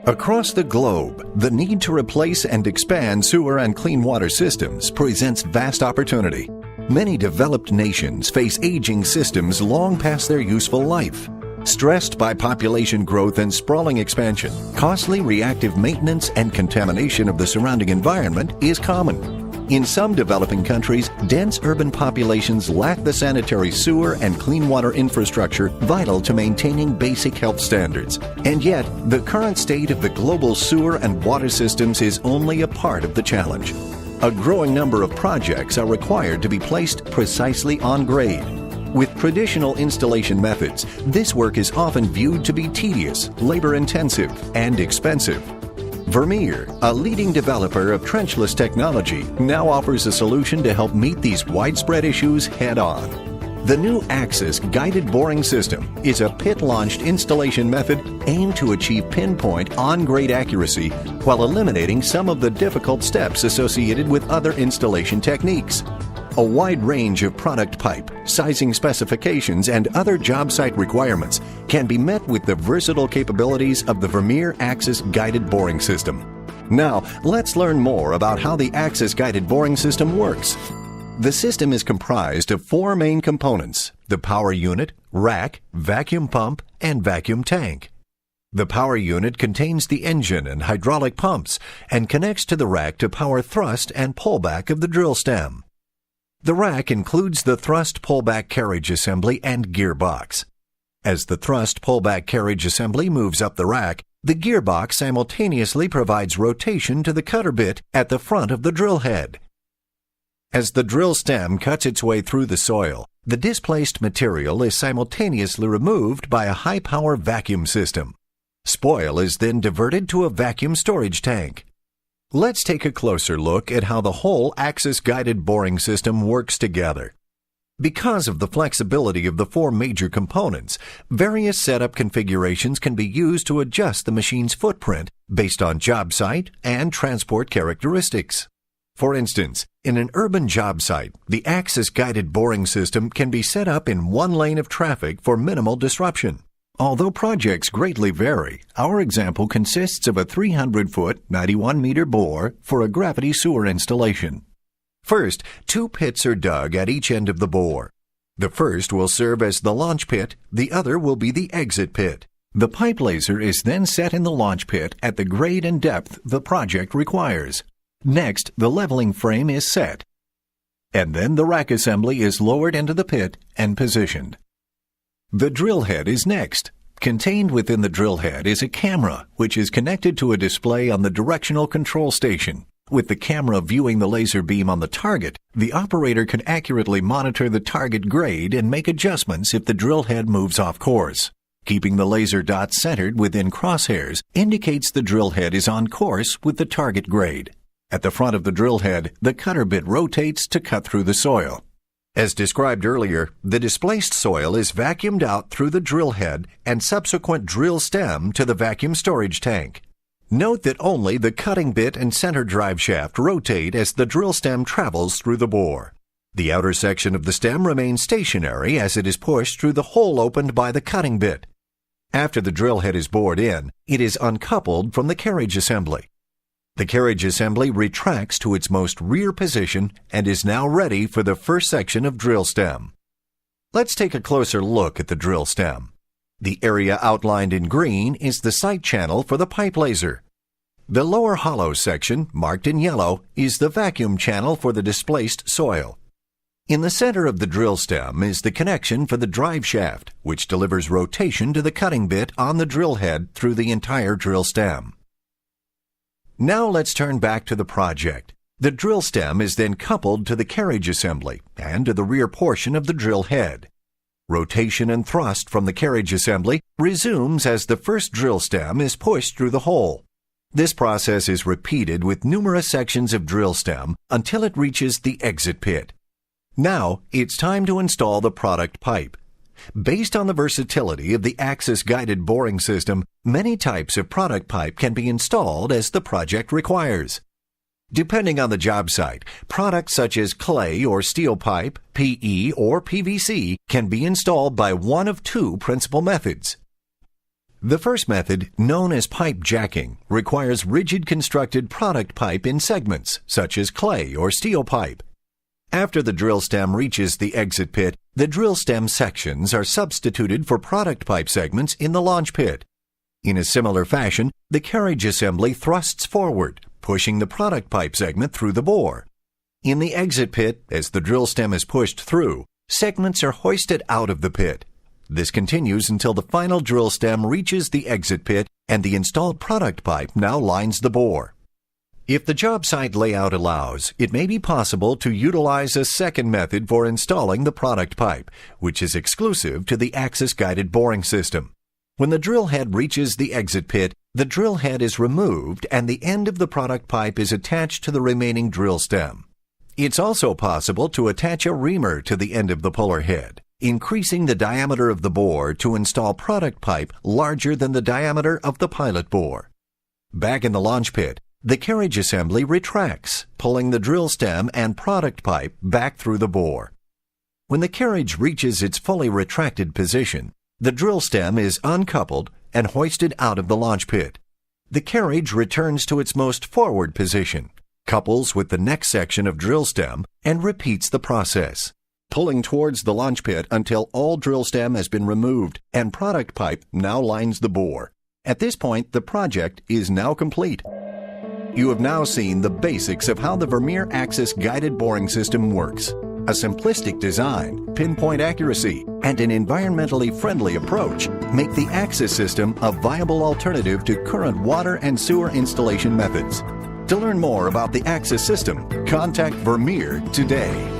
Across the globe, the need to replace and expand sewer and clean water systems presents vast opportunity. Many developed nations face aging systems long past their useful life. Stressed by population growth and sprawling expansion, costly reactive maintenance and contamination of the surrounding environment is common. In some developing countries, dense urban populations lack the sanitary sewer and clean water infrastructure vital to maintaining basic health standards. And yet, the current state of the global sewer and water systems is only a part of the challenge. A growing number of projects are required to be placed precisely on grade. With traditional installation methods, this work is often viewed to be tedious, labor-intensive, and expensive. Vermeer, a leading developer of trenchless technology, now offers a solution to help meet these widespread issues head-on. The new Axis guided boring system is a pit-launched installation method aimed to achieve pinpoint on-grade accuracy while eliminating some of the difficult steps associated with other installation techniques. A wide range of product pipe, sizing specifications, and other job site requirements can be met with the versatile capabilities of the Vermeer Axis guided boring system. Now, let's learn more about how the Axis guided boring system works. The system is comprised of four main components: the power unit, rack, vacuum pump, and vacuum tank. The power unit contains the engine and hydraulic pumps and connects to the rack to power thrust and pullback of the drill stem. The rack includes the thrust pullback carriage assembly and gearbox. As the thrust pullback carriage assembly moves up the rack, the gearbox simultaneously provides rotation to the cutter bit at the front of the drill head. As the drill stem cuts its way through the soil, the displaced material is simultaneously removed by a high-power vacuum system. Spoil is then diverted to a vacuum storage tank. Let's take a closer look at how the whole Axis guided boring system works together. Because of the flexibility of the four major components, various setup configurations can be used to adjust the machine's footprint based on job site and transport characteristics. For instance, in an urban job site, the Axis guided boring system can be set up in one lane of traffic for minimal disruption. Although projects greatly vary, our example consists of a 300-foot, 91-meter bore for a gravity sewer installation. First, two pits are dug at each end of the bore. The first will serve as the launch pit, the other will be the exit pit. The pipe laser is then set in the launch pit at the grade and depth the project requires. Next, the leveling frame is set. And then the rack assembly is lowered into the pit and positioned. The drill head is next. Contained within the drill head is a camera, which is connected to a display on the directional control station. With the camera viewing the laser beam on the target, the operator can accurately monitor the target grade and make adjustments if the drill head moves off course. Keeping the laser dot centered within crosshairs indicates the drill head is on course with the target grade. At the front of the drill head, the cutter bit rotates to cut through the soil. As described earlier, the displaced soil is vacuumed out through the drill head and subsequent drill stem to the vacuum storage tank. Note that only the cutting bit and center drive shaft rotate as the drill stem travels through the bore. The outer section of the stem remains stationary as it is pushed through the hole opened by the cutting bit. After the drill head is bored in, it is uncoupled from the carriage assembly. The carriage assembly retracts to its most rear position and is now ready for the first section of drill stem. Let's take a closer look at the drill stem. The area outlined in green is the sight channel for the pipe laser. The lower hollow section, marked in yellow, is the vacuum channel for the displaced soil. In the center of the drill stem is the connection for the drive shaft, which delivers rotation to the cutting bit on the drill head through the entire drill stem. Now let's turn back to the project. The drill stem is then coupled to the carriage assembly and to the rear portion of the drill head. Rotation and thrust from the carriage assembly resumes as the first drill stem is pushed through the hole. This process is repeated with numerous sections of drill stem until it reaches the exit pit. Now it's time to install the product pipe. Based on the versatility of the Axis guided boring system, many types of product pipe can be installed as the project requires. Depending on the job site, products such as clay or steel pipe, PE or PVC can be installed by one of two principal methods. The first method, known as pipe jacking, requires rigid constructed product pipe in segments, such as clay or steel pipe. After the drill stem reaches the exit pit, the drill stem sections are substituted for product pipe segments in the launch pit. In a similar fashion, the carriage assembly thrusts forward, pushing the product pipe segment through the bore. In the exit pit, as the drill stem is pushed through, segments are hoisted out of the pit. This continues until the final drill stem reaches the exit pit and the installed product pipe now lines the bore. If the job site layout allows, it may be possible to utilize a second method for installing the product pipe, which is exclusive to the axis-guided boring system. When the drill head reaches the exit pit, the drill head is removed and the end of the product pipe is attached to the remaining drill stem. It's also possible to attach a reamer to the end of the puller head, increasing the diameter of the bore to install product pipe larger than the diameter of the pilot bore. Back in the launch pit, the carriage assembly retracts, pulling the drill stem and product pipe back through the bore. When the carriage reaches its fully retracted position, the drill stem is uncoupled and hoisted out of the launch pit. The carriage returns to its most forward position, couples with the next section of drill stem, and repeats the process, pulling towards the launch pit until all drill stem has been removed and product pipe now lines the bore. At this point, the project is now complete. You have now seen the basics of how the Vermeer Axis guided boring system works. A simplistic design, pinpoint accuracy, and an environmentally friendly approach make the Axis system a viable alternative to current water and sewer installation methods. To learn more about the Axis system, contact Vermeer today.